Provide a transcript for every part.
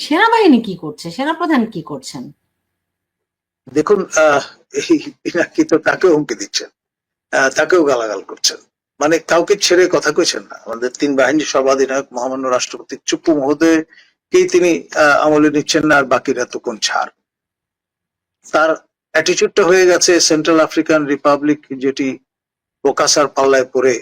সেনাবাহিনী কি করছে, সেনাপ্রধান কি করছেন? দেখুন, এই পিনাকি তো তাকেও হুমকি দিচ্ছেন, তাকেও গালাগাল করছেন, মানে কাউকে ছেড়ে কথা কইছেন না। আমাদের তিন বাহিনীর সর্বাধিনায়ক মহামান্য রাষ্ট্রপতি চুপ্পু মহোদয়কেই তিনি আমলে নিচ্ছেন না, আর বাকিরা তো কোন ছাড়। তার অ্যাটিটিউডটা হয়ে গেছে সেন্ট্রাল আফ্রিকান রিপাবলিক, যেটি বোকাসার পাল্লায় পড়ে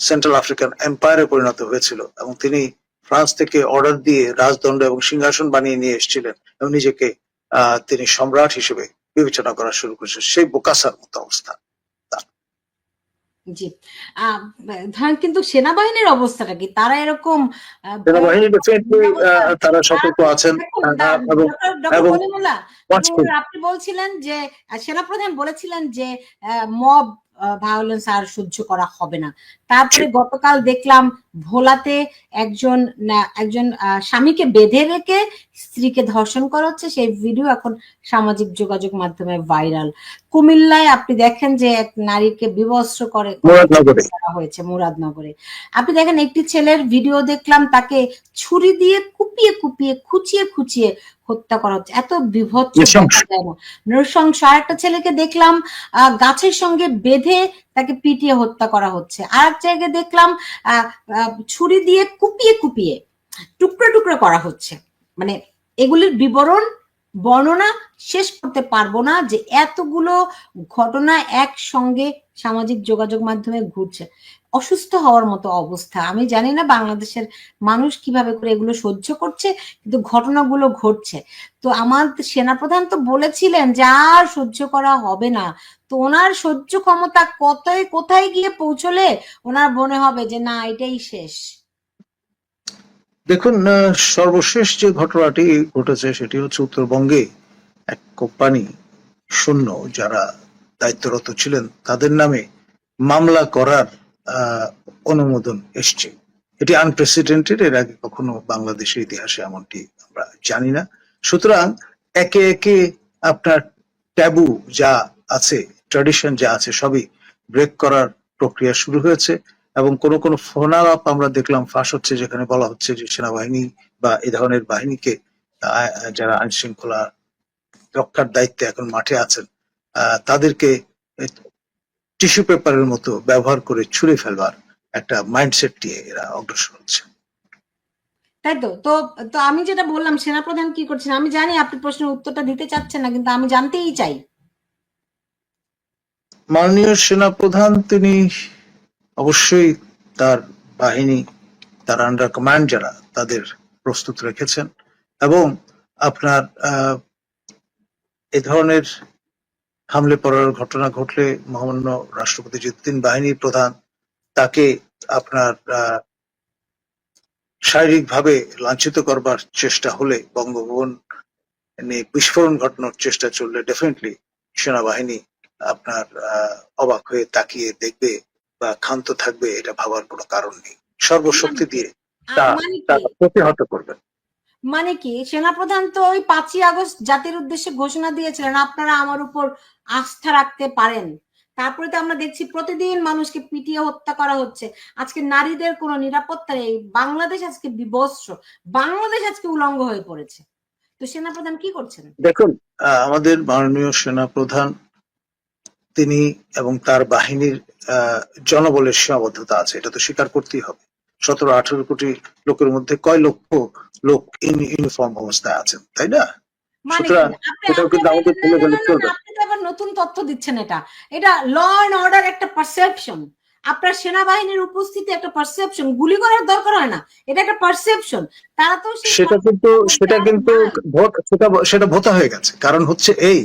সেন্ট্রাল আফ্রিকান এম্পায়ারে পরিণত হয়েছিল, এবং তিনি ফ্রান্স থেকে অর্ডার দিয়ে রাজদণ্ড এবং সিংহাসন বানিয়ে নিয়ে এসেছিলেন এবং নিজেকে তিনি সম্রাট হিসেবে বিবেচনা করা শুরু করেছেন। সেই বোকাসার মতো অবস্থা। জি। ধরেন, কিন্তু সেনাবাহিনীর অবস্থাটা কি? তারা এরকম সেনাবাহিনী তারা সতর্ক আছেন এবং আপনি বলছিলেন যে সেনাপ্রধান বলেছিলেন যে মব ভায়োলেন্স আর সহ্য করা হবে না। তারপরে গতকাল দেখলাম ভোলাতে একজন স্বামীকে বেঁধে রেখে স্ত্রীকে ধর্ষণ করা হচ্ছে, সেই ভিডিও এখন সামাজিক যোগাযোগ মাধ্যমে ভাইরাল। কুমিল্লায় আপনি দেখেন যে এক নারীকে বিবস্ত্র করা হয়েছে মুরাদনগরে। আপনি দেখেন একটি ছেলের ভিডিও দেখলাম, তাকে ছুরি দিয়ে কুপিয়ে কুপিয়ে খুঁচিয়ে খুঁচিয়ে হত্যা করা হচ্ছে। এত বিভৎস, নৃশংস। আর একটা ছেলেকে দেখলাম গাছের সঙ্গে বেঁধে তাকে পিটিয়ে হত্যা করা হচ্ছে। আর এক জায়গায় দেখলাম ছুরি দিয়ে কুপিয়ে কুপিয়ে টুকরো টুকরো করা হচ্ছে। মানে এগুলির বিবরণ বর্ণনা শেষ করতে পারবো না, যে এতগুলো ঘটনা একসঙ্গে সামাজিক যোগাযোগ মাধ্যমে ঘুরছে। অসুস্থ হওয়ার মতো অবস্থা। আমি জানি না বাংলাদেশের মানুষ কিভাবে করে এগুলো সহ্য করছে, কিন্তু ঘটনাগুলো ঘটছে। তো আমার সেনাপ্রধান তো বলেছিলেন যে আর সহ্য করা হবে না। তো ওনার সহ্য ক্ষমতা কোথায় গিয়ে পৌঁছলে ওনার মনে হবে যে না, এটাই শেষ? দেখুন, সর্বশেষ যে ঘটনাটি ঘটেছে সেটি হচ্ছে উত্তরবঙ্গে এক কোম্পানি শূন্য যারা দায়িত্বরত ছিলেন তাদের নামে মামলা করার অনুমোদন এসছে। এটি আনপ্রেসিডেন্টেড, এর আগে কখনো বাংলাদেশের ইতিহাসে এমনটি আমরা জানি না। সুতরাং একে একে আপনার ট্যাবু যা আছে, ট্র্যাডিশন যা আছে, সবই ব্রেক করার প্রক্রিয়া শুরু হয়েছে। এবং কোনো ফোন আলাপ আমরা দেখলাম ফাঁস হচ্ছে, যেখানে বলা হচ্ছে যে সেনাবাহিনী বা এই ধরনের বাহিনীকে, যারা আইন শৃঙ্খলা রক্ষার দায়িত্বে এখন মাঠে আছেন, তাদেরকে টিস্যু পেপারের মতো ব্যবহার করে ছুঁড়ে ফেলবার একটা মাইন্ডসেট নিয়ে এরা অগ্রসর হচ্ছে। তাই তো। তো তো আমি যেটা বললাম, সেনাপ্রধান কি করছেন? আমি জানি আপনি প্রশ্নের উত্তরটা দিতে চাচ্ছেন না, কিন্তু আমি জানতেই চাই। মাননীয় সেনাপ্রধান তিনি অবশ্যই তার বাহিনী, তার আন্ডার কমান্ড যারা, তাদের প্রস্তুত রেখেছেন, এবং আপনার এ ধরনের হামলে পড়ার ঘটনা ঘটলে মহামান্য রাষ্ট্রপতি যে তিন বাহিনীর প্রধান, তাকে আপনার শারীরিকভাবে লাঞ্ছিত করবার চেষ্টা হলে, বঙ্গভবন নিয়ে বিস্ফোরণ ঘটানোর চেষ্টা চললে, ডেফিনেটলি সেনাবাহিনী আপনার অবাক হয়ে তাকিয়ে দেখবে বা ক্ষান্ত থাকবে, এটা ভাবার কোনো কারণ নেই। সর্বশক্তি দিয়ে তা প্রতিহত করবেন। মানে কি, সেনাপ্রধান তো ওই 5ই আগস্ট জাতির উদ্দেশ্যে ঘোষণা দিয়েছিলেন, আপনারা আমার উপর আস্থা রাখতে পারেন। তারপরে তো আমরা দেখছি প্রতিদিন মানুষকে পিটিয়ে হত্যা করা হচ্ছে। আজকে নারীদের কোনো নিরাপত্তা নেই। বাংলাদেশ আজকে বিবস্ত্র, বাংলাদেশ আজকে উলঙ্গ হয়ে পড়েছে। তো সেনাপ্রধান কি করছেন? দেখুন, আমাদের মাননীয় সেনাপ্রধান তিনি এবং তার বাহিনীর জনবলের সীমাবদ্ধতা আছে, এটা তো স্বীকার করতেই হবে। 17-18 কোটি লোকের মধ্যে কয় লক্ষ লোক ইউনিফর্ম অবস্থায় আছেন, তাই না? সুতরাং এটাও কিন্তু আমাদের ভুলে গেলে চলবে। আপনি তো আবার নতুন তথ্য দিচ্ছেন। এটা ল এন্ড অর্ডার একটা পারসেপশন। আপনার সেনাবাহিনীর উপস্থিতি একটা পারসেপশন। গুলি করার দরকার হয় না, এটা একটা পারসেপশন। তারা তো সেটা ভোতা হয়ে গেছে। কারণ হচ্ছে এই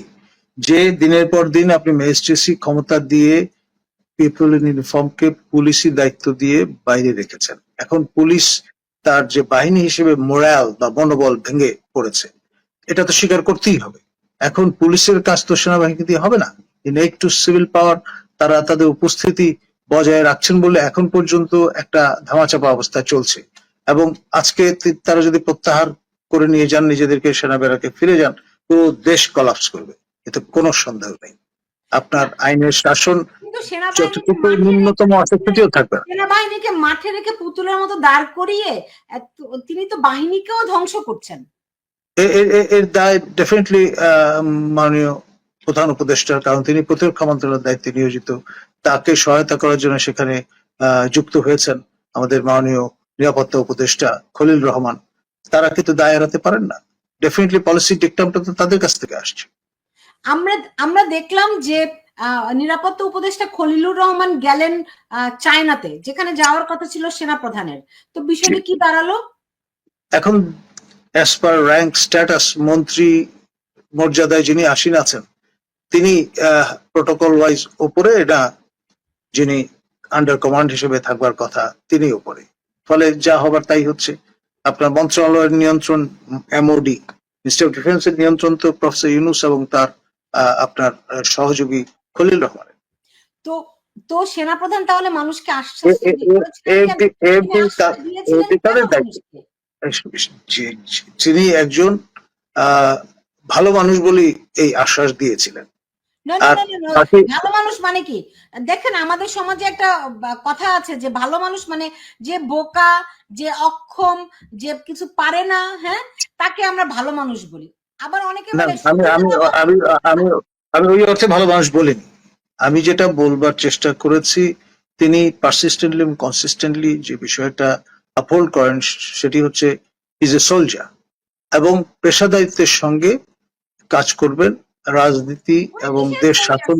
যে দিনের পর দিন আপনি ম্যাজিস্ট্রেসি ক্ষমতা দিয়ে পিপল ইন ইউনিফর্মকে পুলিশি দায়িত্ব দিয়ে বাইরে রেখেছেন। এখন পুলিশ তার যে বাহিনী হিসেবে মোরাল বা মনোবল ভেঙে পড়েছে, এটা তো স্বীকার করতেই হবে। এখন পুলিশের কাজ তো সেনাবাহিনী দিয়ে হবে না। একটু সিভিল পাওয়ার, তারা তাদের উপস্থিতি বজায় রাখছেন বলে এখন পর্যন্ত একটা ধামাচাপা অবস্থা চলছে। এবং আজকে তারা যদি প্রত্যাহার করে নিয়ে যান নিজেদেরকে, সেনা বেড়াকে ফিরে যান, পুরো দেশ কলাপস করবে, এতে কোনো সন্দেহ নেই। আপনার আইনের শাসন যতটুকু ন্যূনতম অস্বীকৃতিও থাকবে না। সেনাবাহিনীকে মাঠে রেখে পুতুলের মতো দাঁড় করিয়ে তিনি তো বাহিনীকেও ধ্বংস করছেন। এর দায় ডেফিনেটলি মাননীয় প্রধান উপদেষ্টার, কারণ তিনি প্রতিরক্ষা মন্ত্রণালয়ের দায়িত্বে নিয়োজিত। তাকে সহায়তা করার জন্য সেখানে যুক্ত হয়েছেন আমাদের মাননীয় নিরাপত্তা উপদেষ্টা খলিল রহমান। তারা কিন্তু দায় এড়াতে পারেন না। ডেফিনেটলি পলিসি ডিকটামটা তো তাদের কাছ থেকে আসছে। আমরা আমরা দেখলাম যে নিরাপত্তা উপদেষ্টা খলিলুর রহমান গেলেন চায়নাতে, যেখানে যাওয়ার কথা ছিল সেনা প্রধানের। তো বিষয়টি কি দাঁড়ালো? এখন অ্যাজ পার র্যাঙ্ক স্ট্যাটাস মন্ত্রী মর্যাদায় যিনি আসীন আছেন, তিনি প্রোটোকল ওয়াইজ উপরে, এটা যিনি আন্ডার কমান্ড হিসেবে থাকবার কথা তিনি উপরে। ফলে যা হবার তাই হচ্ছে। আপনার মন্ত্রণালয়ের নিয়ন্ত্রণ এমওডি, মিনিস্ট্রি অফ ডিফেন্সের নিয়ন্ত্রণ তো প্রফেসর ইউনুস এবং তার আপনার সহযোগী খলিল রহমানের। তো তো সেনাপ্রধান তাহলে মানুষকে আশ্বাস তাদের দায়িত্ব। তিনি একজন ভালো মানুষ বলেই এই আশ্বাস দিয়েছিলেন। ভালো মানুষ মানে কি? দেখেন, আমাদের সমাজে একটা কথা আছে যে ভালো মানুষ মানে যে বোকা, যে অক্ষম, যে কিছু পারে না, হ্যাঁ, তাকে আমরা ভালো মানুষ বলি। আবার অনেকে বলে আমি ওই অর্থে ভালো মানুষ বলিনি। আমি যেটা বলবার চেষ্টা করেছি, তিনি পারসিস্টেন্টলি এবং কনসিস্টেন্টলি যে বিষয়টা আপহোল্ড করেন সেটি হচ্ছে ইজ এ সোলজার, এবং পেশাদারিত্বের সঙ্গে কাজ করবেন। রাজনীতি এবং দেশ শাসন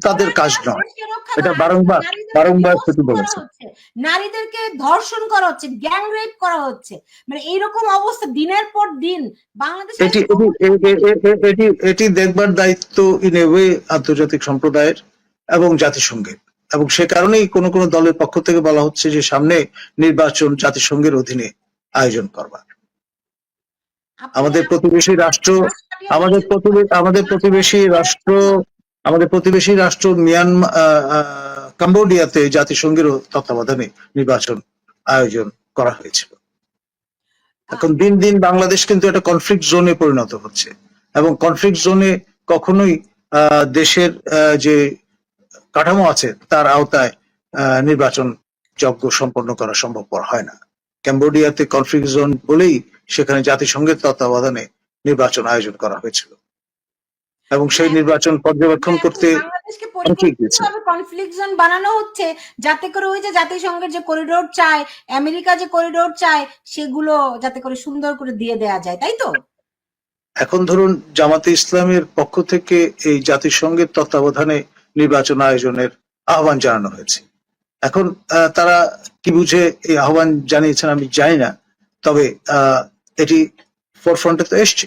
তাদের কাজ নয়, এটা বারংবার সেটি বলেছে। নারীদেরকে ধর্ষণ করা হচ্ছে, গ্যাং রেপ করা হচ্ছে, মানে এইরকম অবস্থা দিনের পর দিন বাংলাদেশে। এটি দেখবার দায়িত্ব ইন এ ওয়ে আন্তর্জাতিক সম্প্রদায়ের এবং জাতিসংঘের, এবং সে কারণেই কোন কোন দলের পক্ষ থেকে বলা হচ্ছে যে সামনে নির্বাচন জাতিসংঘের অধীনে আয়োজন করবার। আমাদের প্রতিবেশী রাষ্ট্র কম্বোডিয়াতে জাতিসংঘের তত্ত্বাবধানে নির্বাচন আয়োজন করা হয়েছিল। এখন দিন দিন বাংলাদেশ কিন্তু একটা কনফ্লিক্ট জোনে পরিণত হচ্ছে, এবং কনফ্লিক্ট জোনে কখনোই দেশের যে কাঠামো আছে তার আওতায় নির্বাচন যজ্ঞ সম্পন্ন করা সম্ভবপর হয় না। কম্বোডিয়াতে কনফ্লিক্ট জোন বলেই সেখানে জাতিসংঘের তত্ত্বাবধানে নির্বাচন আয়োজন করা হয়েছিল, এবং সেই নির্বাচন পর্যবেক্ষণ করতে কনফ্লিক্ট জোন বানানো হচ্ছে যাতে করে ওই যে জাতিসংঘের যে করিডোর চায়, আমেরিকা যে করিডোর চায়, সেগুলো যাতে করে সুন্দর করে দিয়ে দেয়া যায়, তাই তো? এখন ধরুন জামাতে ইসলামের পক্ষ থেকে এই জাতিসংঘের তত্ত্বাবধানে নির্বাচন আয়োজনের আহ্বান জানানো হয়েছে। এখন তারা কি বুঝে এই আহ্বান জানিয়েছেন আমি জানি না, তবে এটি ফোরফ্রন্টে তো এসছে।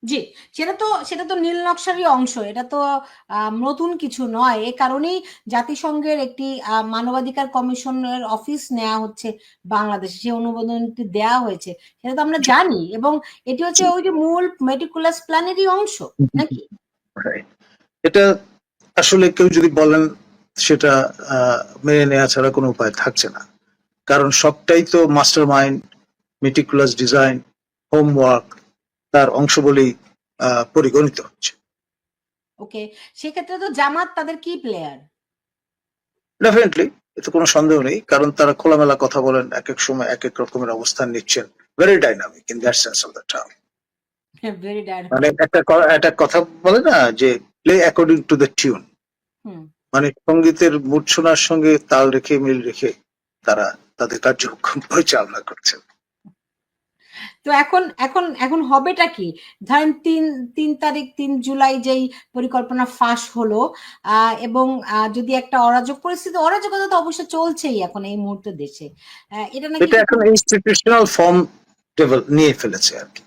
জি, সেটা তো নীল নকশারই অংশ, এটা তো নতুন কিছু নয়। এ কারণেই জাতিসংঘের একটি মানবাধিকার কমিশনের অফিস নেওয়া হচ্ছে বাংলাদেশে, যে অনুমোদনটি দেওয়া হয়েছে সেটা তো আমরা জানি, এবং এটি হচ্ছে ওই যে মূল মেটিকুলাস প্ল্যানেরই অংশ নাকি? এটা আসলে কেউ যদি বলেন সেটা মেনে নেওয়া ছাড়া কোনো উপায় থাকছে না, কারণ সবটাই তো master mind, meticulous design, homework তার অংশ বলেই পরিগণিত হচ্ছে। ওকে, সেক্ষেত্রে তো জামাত তাদের কি প্লেয়ার? ডেফিনেটলি, এতে কোনো সন্দেহ নেই, কারণ তারা খোলামেলা কথা বলেন, এক এক সময় এক এক রকমের অবস্থান নিচ্ছেন। Very dynamic in that sense of the term. Very dynamic, মানে একটা কথা বলে না যে play according to the tune, মানে সঙ্গীতের মূর্ছনার সঙ্গে তাল রেখে মিল রেখে তারা তাদের কার্যক্রম পরিচালনা করছেন। তো এখন এখন এখন হবেটা কি? ধরেন 3 জুলাই যেই পরিকল্পনা ফাঁস হলো, এবং যদি একটা অরাজক পরিস্থিতি, অরাজকতা তো অবশ্য চলছেই এখন এই মুহূর্তে দেশে, এটা নাকি এখন ইনস্টিটিউশনাল ফর্ম নিয়ে ফেলেছে আর কি।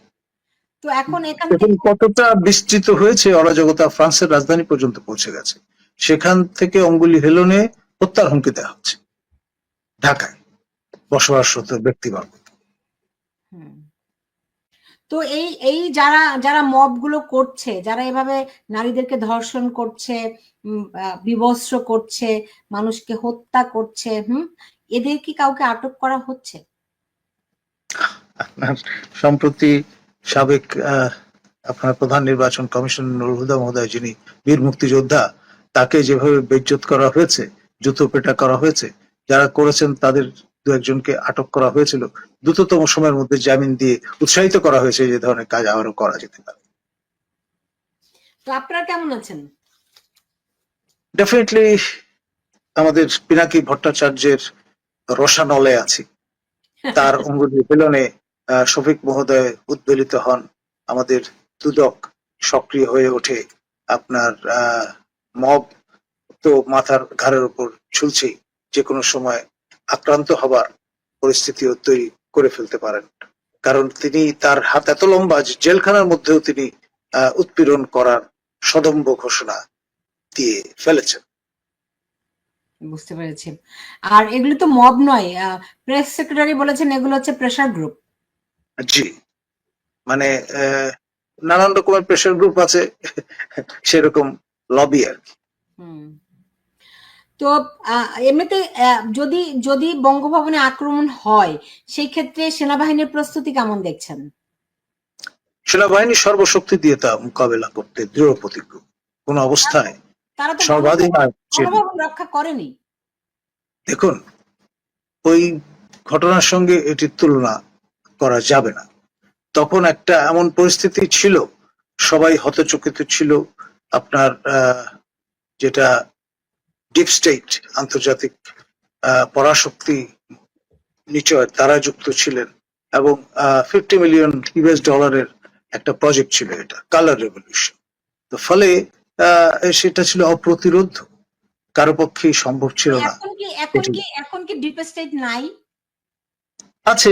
তো এখন এখান থেকে কতটা বিস্তৃত হয়েছে অরাজকতা, ফ্রান্সের রাজধানী পর্যন্ত পৌঁছে গেছে। সেখান থেকে অঙ্গুলি হেলনে হত্যার হুমকি দেওয়া হচ্ছে ঢাকায় বসবাসরত ব্যক্তিবর্গ। তো এই যারা যারা মব গুলো করছে, যারা এভাবে নারীদেরকে ধর্ষণ করছে, বিবস্ত্র করছে, মানুষকে হত্যা করছে, এদের কি কাউকে আটক করা হচ্ছে? আপনার সম্প্রতি সাবেক আপনার প্রধান নির্বাচন কমিশন নুরুল হুদা মহোদয়, যিনি বীর মুক্তিযোদ্ধা, তাকে যেভাবে বেইজ্জত করা হয়েছে, জুতো পেটা করা হয়েছে, যারা করেছেন তাদের দু একজনকে আটক করা হয়েছিল, দ্রুততম সময়ের মধ্যে জামিন দিয়ে উৎসাহিত করা হয়েছে যে ধরনের কাজ আবারও করা যেতে পারে। তো আপনারা কেমন আছেন? ডেফিনেটলি আমাদের পিনাকি ভট্টাচার্যের রসানলে আছি, তার অঙ্গুলি বেলনে শফিক মহোদয় উদ্বেলিত হন, আমাদের দুদক সক্রিয় হয়ে ওঠে, আপনার মব তো মাথার ঘাড়ের উপর ঝুলছেই, যে কোনো সময় আক্রান্ত হবার পরিস্থিতিও তৈরি করে ফেলতে পারেন, কারণ তিনি তার হাত এত লম্বা যে জেলখানার মধ্যেও তিনি উৎপীড়ন করার সদম্ভ ঘোষণা দিয়ে ফেলেছেন। বুঝতে পেরেছি। আর এগুলো তো মব নয়, প্রেস সেক্রেটারি বলেছেন এগুলো হচ্ছে প্রেসার গ্রুপ। জি, মানে নানান রকমের প্রেশার গ্রুপ আছে, সেরকম লবি আর কি। তো এমনিতে যদি যদি বঙ্গভবনে আক্রমণ হয় সেই ক্ষেত্রে সেনাবাহিনীর প্রস্তুতি কেমন দেখছেন? সেনাবাহিনী সর্বশক্তি দিয়ে তা মোকাবেলা করতে দৃঢ় প্রতিজ্ঞ, কোন অবস্থায় তারা তো সর্বাধিনায়ক। গণভবন রক্ষা করেনি। দেখুন, ওই ঘটনার সঙ্গে এটির তুলনা করা যাবে না। তখন একটা এমন পরিস্থিতি ছিল, সবাই হতচকিত ছিল, আপনার যেটা ডিপ স্টেট, আন্তর্জাতিক পরাশক্তি নিচয় তারা যুক্ত ছিলেন, এবং $50 মিলিয়ন একটা প্রজেক্ট ছিল, এটা কালার রেভলিউশন। তো ফলে সেটা ছিল অপ্রতিরোধ, কারো পক্ষেই সম্ভব ছিল না। এখন কি ডিপ স্টেট নাই? আছে,